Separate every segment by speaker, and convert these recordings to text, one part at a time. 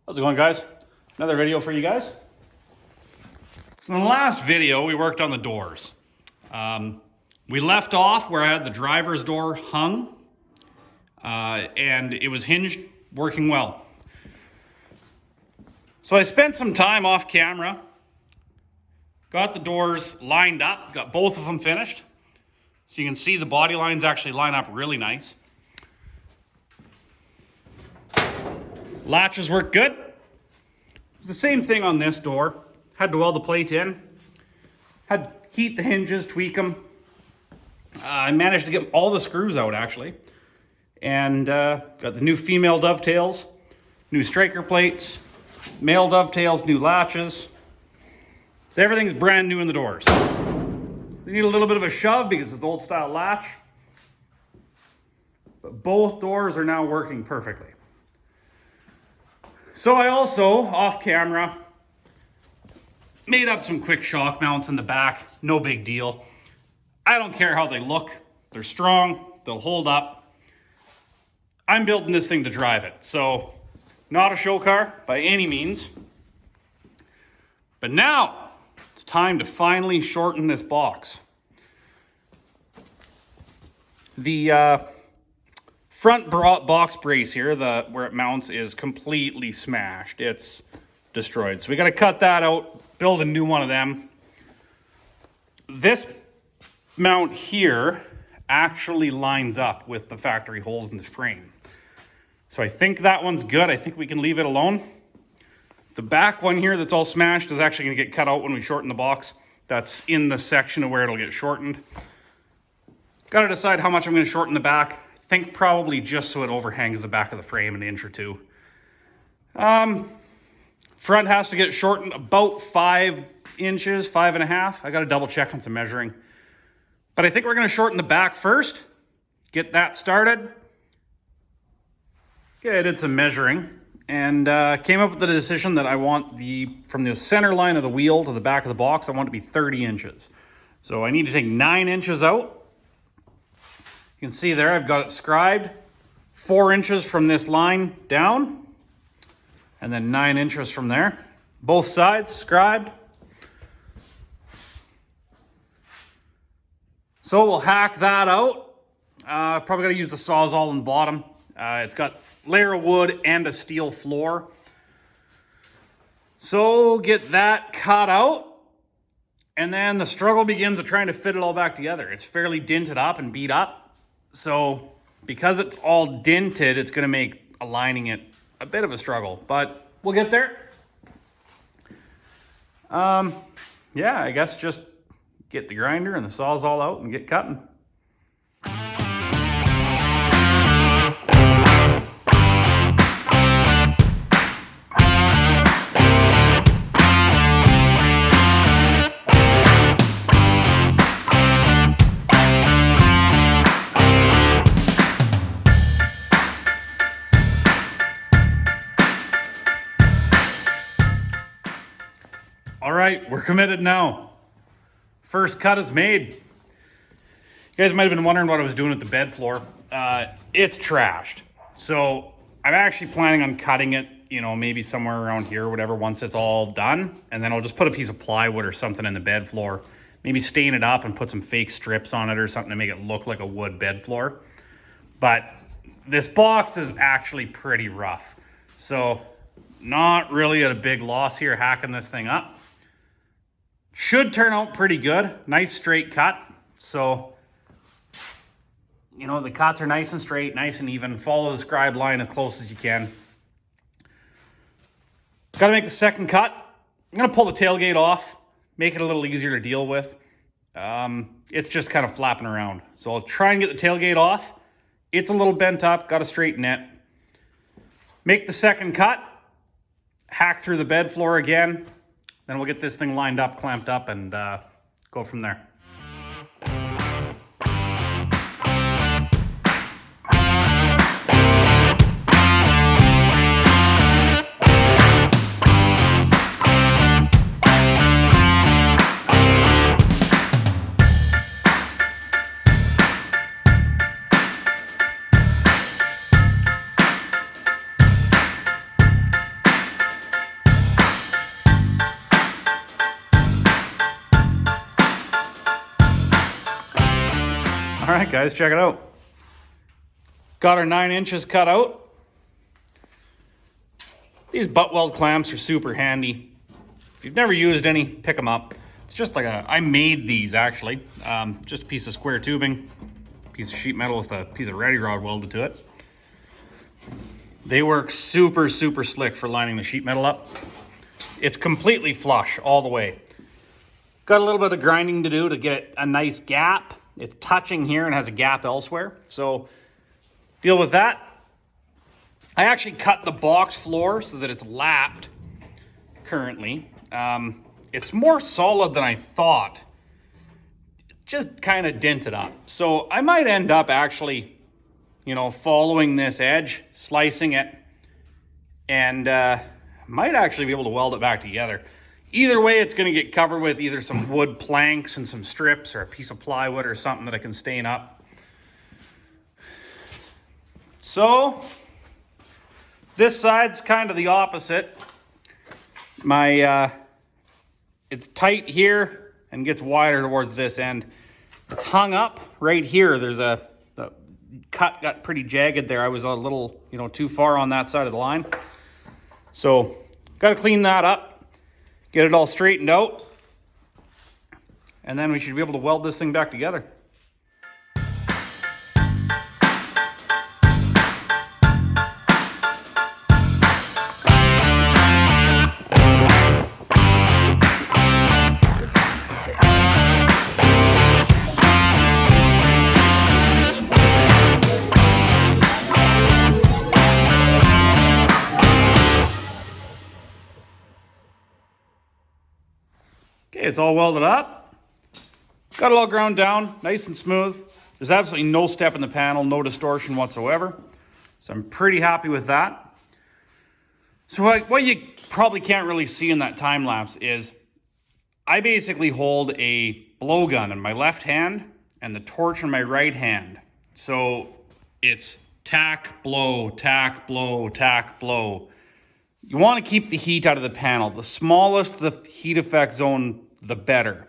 Speaker 1: How's it going, guys? Another video for you guys. So in the last video, we worked on the doors. We left off where I had the driver's door hung, and it was hinged, working well. So I spent some time off camera, got the doors lined up, got both of them finished. So you can see the body lines actually line up really nice. Latches work good. It's the same thing on this door. Had to weld the plate in. Had to heat the hinges, tweak them. I managed to get all the screws out actually. And got the new female dovetails, new striker plates, male dovetails, new latches. So everything's brand new in the doors. They need a little bit of a shove because it's the old style latch. But both doors are now working perfectly. So I also, off camera, made up some quick shock mounts in the back. No big deal. I don't care how they look. They're strong. They'll hold up. I'm building this thing to drive it. So not a show car by any means. But now it's time to finally shorten this box. The front box brace here, where it mounts, is completely smashed. It's destroyed. So we got to cut that out, build a new one of them. This mount here actually lines up with the factory holes in the frame. So I think that one's good. I think we can leave it alone. The back one here that's all smashed is actually going to get cut out when we shorten the box. That's in the section of where it'll get shortened. Got to decide how much I'm going to shorten the back. I think probably just so it overhangs the back of the frame an inch or two. Front has to get shortened about 5 inches, 5.5. I got to double check on some measuring. But I think we're going to shorten the back first. Get that started. Okay, I did some measuring and came up with the decision that I want from the center line of the wheel to the back of the box, I want it to be 30 inches. So I need to take 9 inches out. You can see there I've got it scribed 4 inches from this line down and then 9 inches from there. Both sides scribed. So we'll hack that out. Probably got to use the Sawzall on the bottom. It's got layer of wood and a steel floor. So get that cut out. And then the struggle begins of trying to fit it all back together. It's fairly dinted up and beat up. So because it's all dented, it's going to make aligning it a bit of a struggle, but we'll get there. Yeah, I guess just get the grinder and the Sawzall out and get cutting. All right, we're committed now. First cut is made. You guys might have been wondering what I was doing with the bed floor. It's trashed. So I'm actually planning on cutting it, maybe somewhere around here or whatever once it's all done. And then I'll just put a piece of plywood or something in the bed floor. Maybe stain it up and put some fake strips on it or something to make it look like a wood bed floor. But this box is actually pretty rough. So not really at a big loss here hacking this thing up. Should turn out pretty good. Nice straight cut. So, the cuts are nice and straight, nice and even. Follow the scribe line as close as you can. Got to make the second cut. I'm going to pull the tailgate off, make it a little easier to deal with. It's just kind of flapping around. So I'll try and get the tailgate off. It's a little bent up, got to straighten it. Make the second cut. Hack through the bed floor again. Then we'll get this thing lined up, clamped up, and go from there. guys, check it out. Got our 9 inches cut out. These butt weld clamps are super handy. If you've never used any, pick them up. It's just like I made these actually. Just a piece of square tubing, piece of sheet metal with a piece of ready rod welded to it. They work super, super slick for lining the sheet metal up. It's completely flush all the way. Got a little bit of grinding to do to get a nice gap. It's touching here and has a gap elsewhere. So deal with that. I actually cut the box floor so that it's lapped currently. It's more solid than I thought. It just kind of dented up. So I might end up actually, you know, following this edge, slicing it, and might actually be able to weld it back together. Either way, it's going to get covered with either some wood planks and some strips or a piece of plywood or something that I can stain up. So this side's kind of the opposite. It's tight here and gets wider towards this end. It's hung up right here. The cut got pretty jagged there. I was a little, you know, too far on that side of the line. So got to clean that up. Get it all straightened out, and then we should be able to weld this thing back together. Okay, it's all welded up. Got it all ground down, nice and smooth. There's absolutely no step in the panel, no distortion whatsoever. So I'm pretty happy with that. So what you probably can't really see in that time lapse is I basically hold a blowgun in my left hand and the torch in my right hand. So it's tack, blow, tack, blow, tack, blow. You want to keep the heat out of the panel. The smallest the heat effect zone, the better.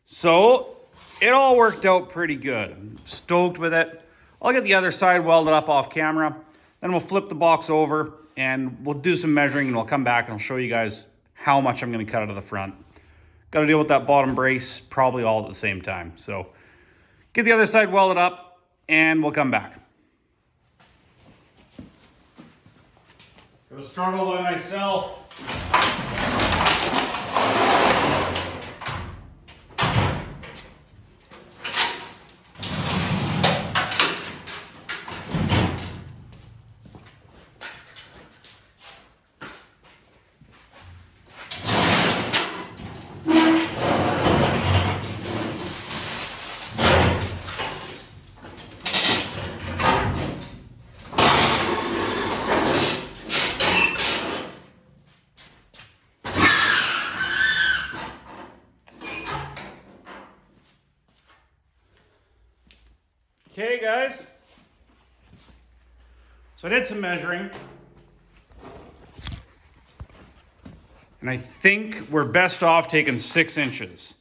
Speaker 1: So it all worked out pretty good. I'm stoked with it. I'll get the other side welded up off camera. Then we'll flip the box over and we'll do some measuring and we'll come back and I'll show you guys how much I'm going to cut out of the front. Got to deal with that bottom brace probably all at the same time. So get the other side welded up and we'll come back. It was a struggle by myself. Okay, guys. So I did some measuring. And I think we're best off taking 6 inches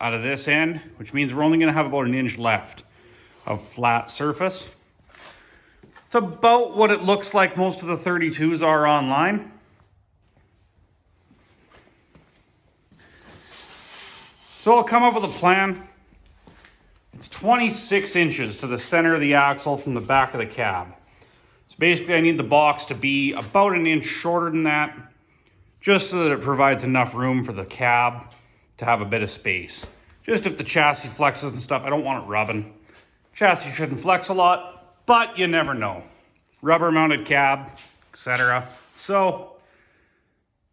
Speaker 1: out of this end, which means we're only going to have about 1 inch left of flat surface. It's about what it looks like most of the 32s are online. So I'll come up with a plan. It's 26 inches to the center of the axle from the back of the cab. So basically I need the box to be about 1 inch shorter than that, just so that it provides enough room for the cab to have a bit of space. Just if the chassis flexes and stuff, I don't want it rubbing. Chassis shouldn't flex a lot, but you never know. Rubber mounted cab, etc. So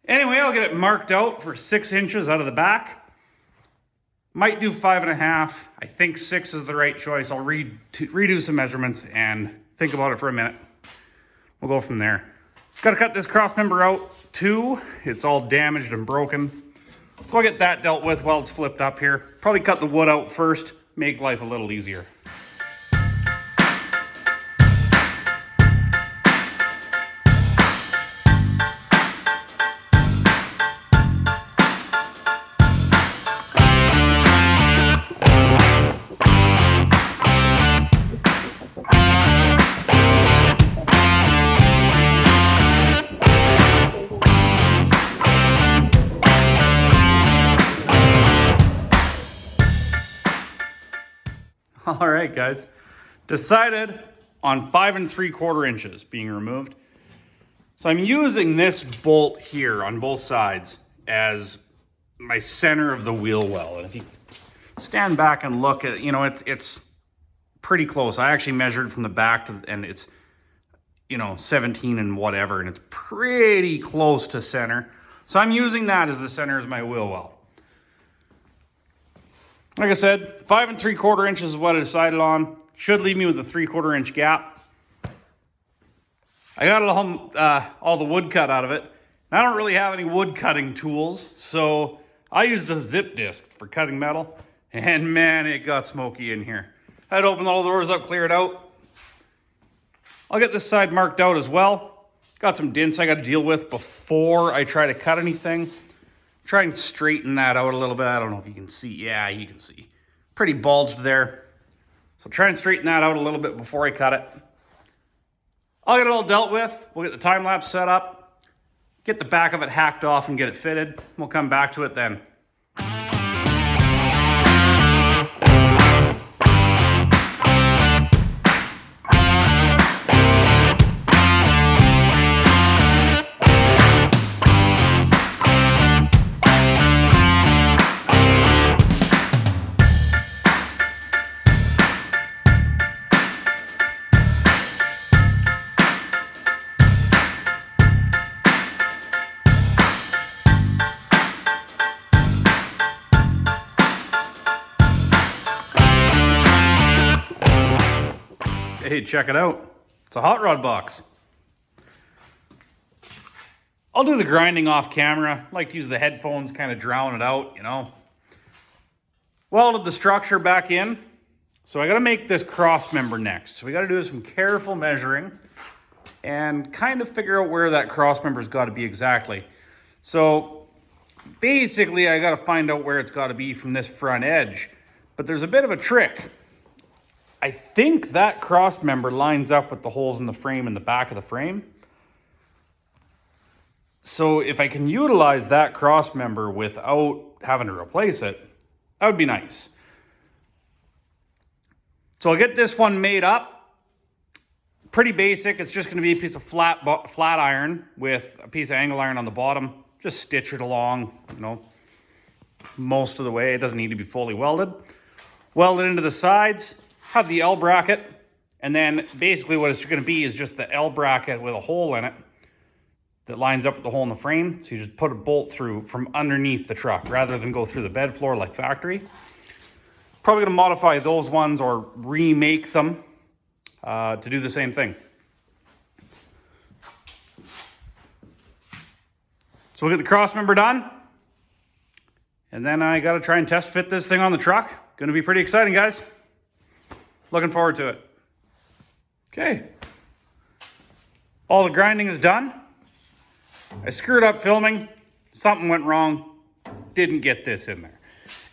Speaker 1: anyway, I'll get it marked out for 6 inches out of the back. Might do 5.5. I think 6 is the right choice. I'll redo some measurements and think about it for a minute. We'll go from there. Got to cut this cross member out too. It's all damaged and broken. So I'll get that dealt with while it's flipped up here. Probably cut the wood out first, make life a little easier. All right, guys. Decided on 5 3/4 inches being removed. So I'm using this bolt here on both sides as my center of the wheel well. And if you stand back and look at, it's pretty close. I actually measured from the back and it's, 17 and whatever, and it's pretty close to center. So I'm using that as the center of my wheel well. Like I said, 5 3/4 inches is what I decided on. Should leave me with a 3/4 inch gap. I got all the wood cut out of it. I don't really have any wood cutting tools, so I used a zip disc for cutting metal, and man, it got smoky in here. I had to open all the doors up, clear it out. I'll get this side marked out as well. Got some dents I got to deal with before I try to cut anything. Try and straighten that out a little bit. I don't know if you can see. Yeah, you can see. Pretty bulged there. So try and straighten that out a little bit before I cut it. I'll get it all dealt with. We'll get the time lapse set up. Get the back of it hacked off and get it fitted. We'll come back to it then. Hey, check it out. It's a hot rod box. I'll do the grinding off camera. I like to use the headphones, kind of drown it out, Welded the structure back in. So I got to make this cross member next. So we got to do some careful measuring and kind of figure out where that cross member's got to be exactly. So basically I got to find out where it's got to be from this front edge. But there's a bit of a trick. I think that cross member lines up with the holes in the frame in the back of the frame. So if I can utilize that cross member without having to replace it, that would be nice. So I'll get this one made up. Pretty basic. It's just going to be a piece of flat iron with a piece of angle iron on the bottom. Just stitch it along, most of the way. It doesn't need to be fully welded. Weld it into the sides. Have the L bracket, and then basically what it's going to be is just the L bracket with a hole in it that lines up with the hole in the frame. So you just put a bolt through from underneath the truck rather than go through the bed floor like factory. Probably going to modify those ones or remake them to do the same thing. So we'll get the cross member done, and then I got to try and test fit this thing on the truck. Going to be pretty exciting, guys. Looking forward to it. Okay. All the grinding is done. I screwed up filming. Something went wrong. Didn't get this in there.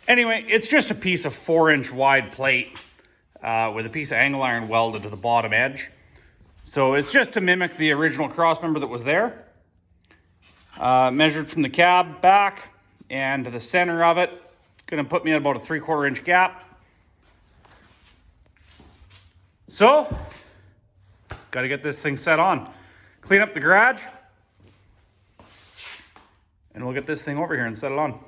Speaker 1: Anyway, it's just a piece of 4-inch wide plate with a piece of angle iron welded to the bottom edge. So it's just to mimic the original cross member that was there. Measured from the cab back and to the center of it. Gonna put me at about a 3/4 inch gap. So, got to get this thing set on. Clean up the garage, and we'll get this thing over here and set it on.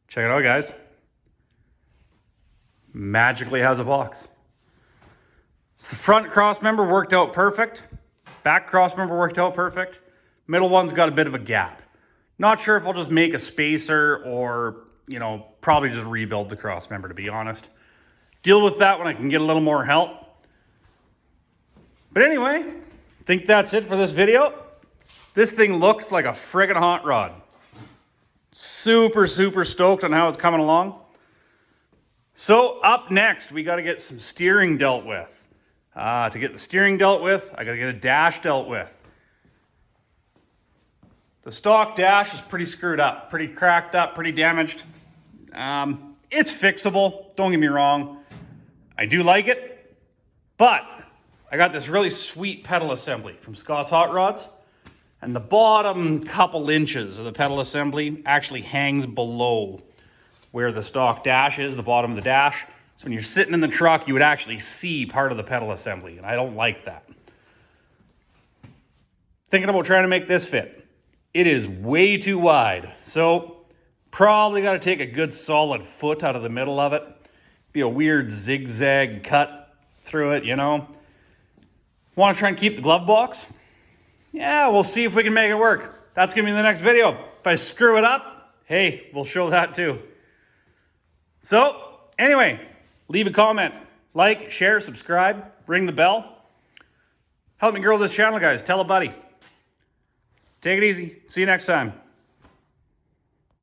Speaker 1: Check it out, guys. Magically has a box. So the front cross member worked out perfect. Back cross member worked out perfect. Middle one's got a bit of a gap. Not sure if I'll just make a spacer or probably just rebuild the cross member, to be honest. Deal with that when I can get a little more help. But anyway, I think that's it for this video. This thing looks like a friggin' hot rod. Super, super stoked on how it's coming along. So up next, we got to get some steering dealt with. To get the steering dealt with, I got to get a dash dealt with. The stock dash is pretty screwed up, pretty cracked up, pretty damaged. It's fixable, don't get me wrong. I do like it, but I got this really sweet pedal assembly from Scott's Hot Rods, and the bottom couple inches of the pedal assembly actually hangs below where the stock dash is, the bottom of the dash. So when you're sitting in the truck, you would actually see part of the pedal assembly, and I don't like that. Thinking about trying to make this fit. It is way too wide, so probably got to take a good solid foot out of the middle of it. Be a weird zigzag cut through it, you know. Want to try and keep the glove box? Yeah, we'll see if we can make it work. That's going to be the next video. If I screw it up, hey, we'll show that too. So, anyway, leave a comment, like, share, subscribe, ring the bell. Help me grow this channel, guys. Tell a buddy. Take it easy. See you next time.